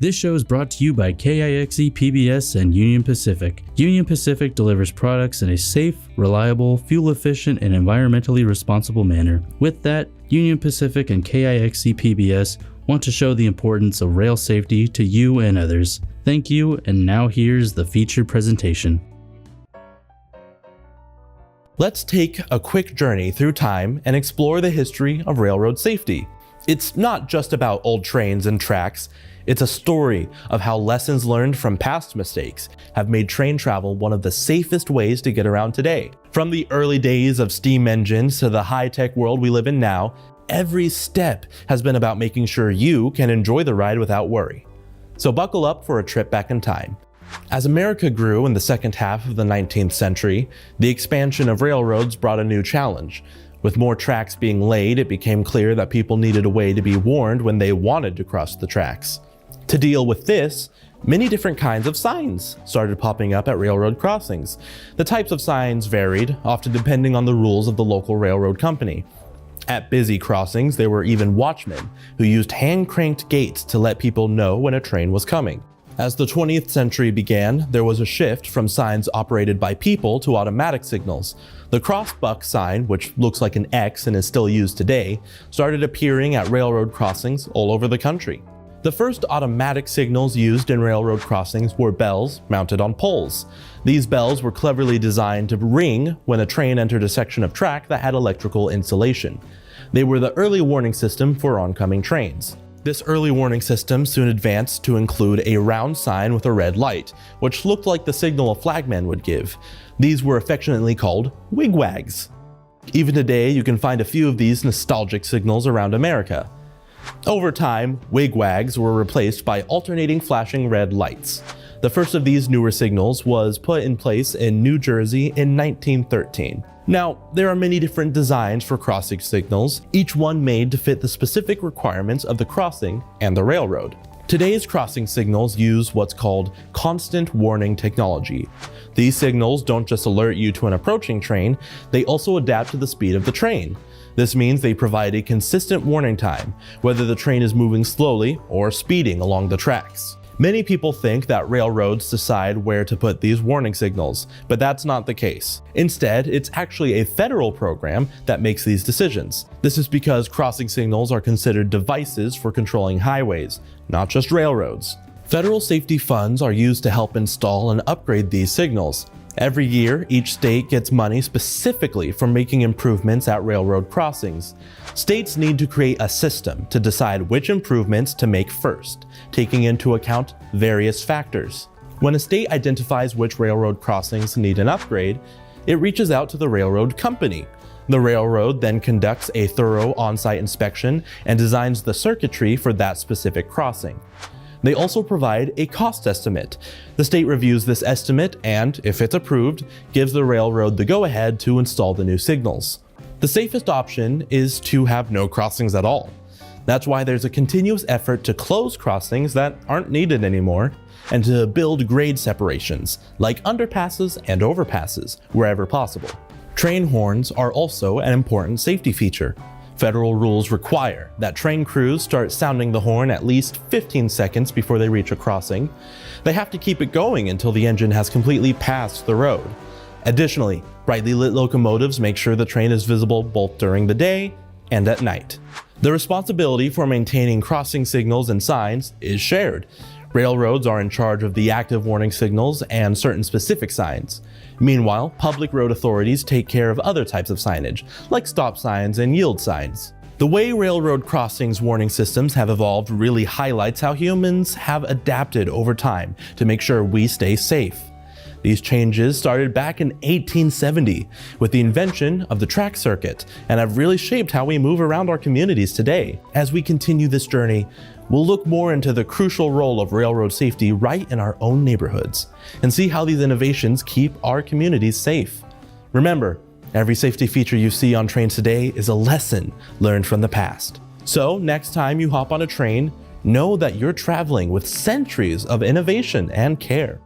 This show is brought to you by KIXE PBS and Union Pacific. Union Pacific delivers products in a safe, reliable, fuel-efficient, and environmentally responsible manner. With that, Union Pacific and KIXE PBS want to show the importance of rail safety to you and others. Thank you, and now here's the featured presentation. Let's take a quick journey through time and explore the history of railroad safety. It's not just about old trains and tracks. It's a story of how lessons learned from past mistakes have made train travel one of the safest ways to get around today. From the early days of steam engines to the high-tech world we live in now, every step has been about making sure you can enjoy the ride without worry. So buckle up for a trip back in time. As America grew in the second half of the 19th century, the expansion of railroads brought a new challenge. With more tracks being laid, it became clear that people needed a way to be warned when they wanted to cross the tracks. To deal with this, many different kinds of signs started popping up at railroad crossings. The types of signs varied, often depending on the rules of the local railroad company. At busy crossings, there were even watchmen who used hand-cranked gates to let people know when a train was coming. As the 20th century began, there was a shift from signs operated by people to automatic signals. The crossbuck sign, which looks like an X and is still used today, started appearing at railroad crossings all over the country. The first automatic signals used in railroad crossings were bells mounted on poles. These bells were cleverly designed to ring when a train entered a section of track that had electrical insulation. They were the early warning system for oncoming trains. This early warning system soon advanced to include a round sign with a red light, which looked like the signal a flagman would give. These were affectionately called wigwags. Even today, you can find a few of these nostalgic signals around America. Over time, wigwags were replaced by alternating flashing red lights. The first of these newer signals was put in place in New Jersey in 1913. Now, there are many different designs for crossing signals, each one made to fit the specific requirements of the crossing and the railroad. Today's crossing signals use what's called constant warning technology. These signals don't just alert you to an approaching train, they also adapt to the speed of the train. This means they provide a consistent warning time, whether the train is moving slowly or speeding along the tracks. Many people think that railroads decide where to put these warning signals, but that's not the case. Instead, it's actually a federal program that makes these decisions. This is because crossing signals are considered devices for controlling highways, not just railroads. Federal safety funds are used to help install and upgrade these signals. Every year, each state gets money specifically for making improvements at railroad crossings. States need to create a system to decide which improvements to make first, taking into account various factors. When a state identifies which railroad crossings need an upgrade, it reaches out to the railroad company. The railroad then conducts a thorough on-site inspection and designs the circuitry for that specific crossing. They also provide a cost estimate. The state reviews this estimate and, if it's approved, gives the railroad the go-ahead to install the new signals. The safest option is to have no crossings at all. That's why there's a continuous effort to close crossings that aren't needed anymore and to build grade separations, like underpasses and overpasses, wherever possible. Train horns are also an important safety feature. Federal rules require that train crews start sounding the horn at least 15 seconds before they reach a crossing. They have to keep it going until the engine has completely passed the road. Additionally, brightly lit locomotives make sure the train is visible both during the day and at night. The responsibility for maintaining crossing signals and signs is shared. Railroads are in charge of the active warning signals and certain specific signs. Meanwhile, public road authorities take care of other types of signage, like stop signs and yield signs. The way railroad crossings warning systems have evolved really highlights how humans have adapted over time to make sure we stay safe. These changes started back in 1870 with the invention of the track circuit and have really shaped how we move around our communities today. As we continue this journey, we'll look more into the crucial role of railroad safety right in our own neighborhoods and see how these innovations keep our communities safe. Remember, every safety feature you see on trains today is a lesson learned from the past. So next time you hop on a train, know that you're traveling with centuries of innovation and care.